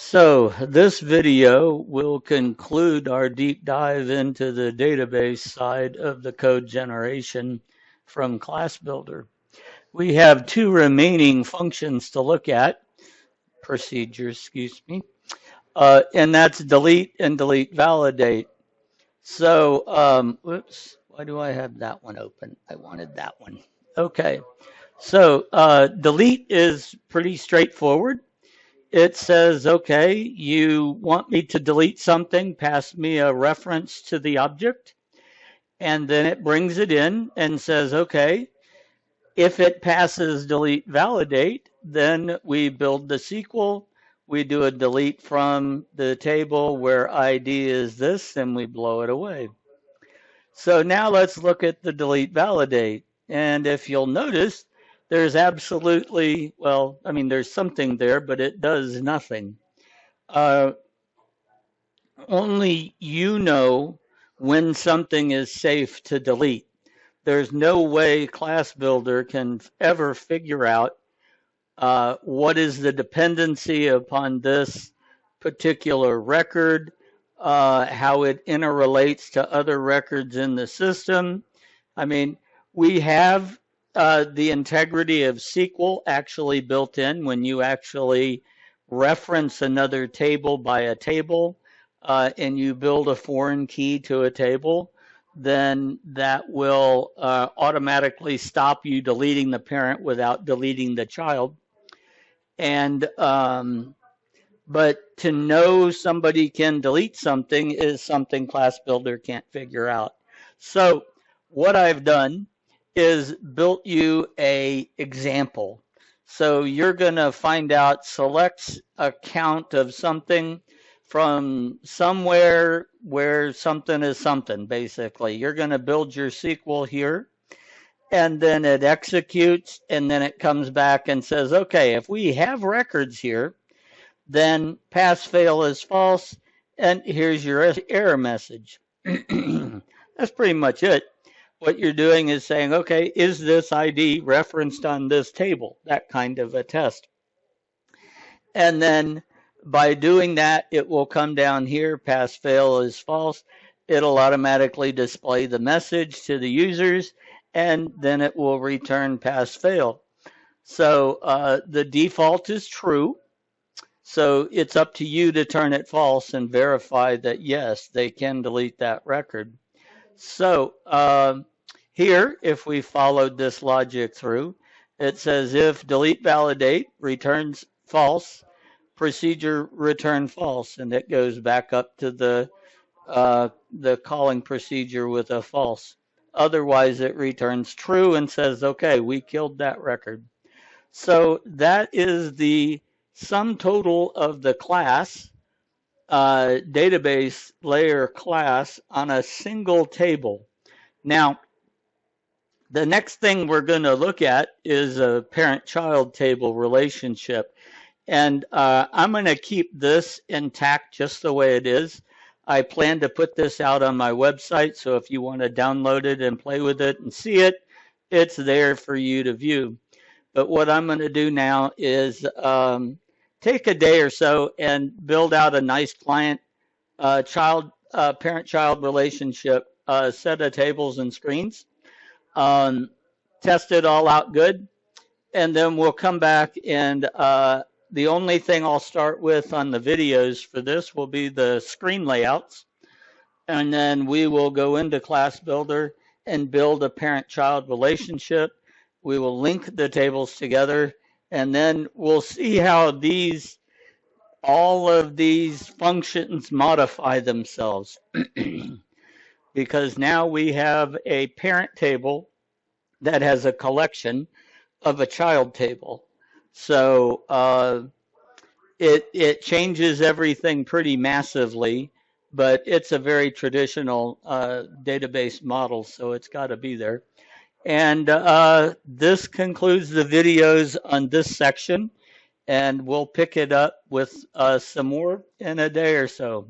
So this video will conclude our deep dive into the database side of the code generation from ClassBuilder. We have two remaining functions to look at, procedures, excuse me, and that's delete and delete validate. So, whoops, why do I have that one open? I wanted that one. Okay, so delete is pretty straightforward. It says, okay, you want me to delete something, pass me a reference to the object, and then it brings it in and says, okay, if it passes delete validate, then we build the SQL, we do a delete from the table where ID is this, and we blow it away. So now let's look at the delete validate. And if you'll notice, there's absolutely, well, I mean, there's something there, but it does nothing. Uh, Only you know when something is safe to delete. There's no way ClassBuilder can ever figure out what is the dependency upon this particular record, how it interrelates to other records in the system. I mean, we have the integrity of SQL actually built in when you actually reference another table by a table and you build a foreign key to a table, then that will automatically stop you deleting the parent without deleting the child. And but to know somebody can delete something is something ClassBuilder can't figure out. So what I've done is built you a example. So you're going to find out, select a count of something from somewhere where something is something, basically. You're going to build your SQL here, and then it executes, and then it comes back and says, okay, if we have records here, then pass fail is false, and here's your error message. That's pretty much it. What you're doing is saying, okay, is this ID referenced on this table? That kind of a test. And then by doing that, it will come down here, pass fail is false. It'll automatically display the message to the users, and then it will return pass fail. So the default is true. So it's up to you to turn it false and verify that, yes, they can delete that record. So here, if we followed this logic through, it says if delete validate returns false, procedure return false, and it goes back up to the calling procedure with a false. Otherwise, it returns true and says, okay, we killed that record. So that is the sum total of the class, database layer class on a single table. Now, the next thing we're going to look at is a parent-child table relationship. And I'm going to keep this intact just the way it is. I plan to put this out on my website, so if you want to download it and play with it and see it, it's there for you to view. But what I'm going to do now is take a day or so and build out a nice client parent-child relationship set of tables and screens. Test it all out good, and then we'll come back, and the only thing I'll start with on the videos for this will be the screen layouts, and then we will go into ClassBuilder and build a parent-child relationship. We will link the tables together, and then we'll see how all of these functions modify themselves. Because now we have a parent table that has a collection of a child table. So it changes everything pretty massively, but it's a very traditional database model, so it's got to be there. And this concludes the videos on this section, and we'll pick it up with some more in a day or so.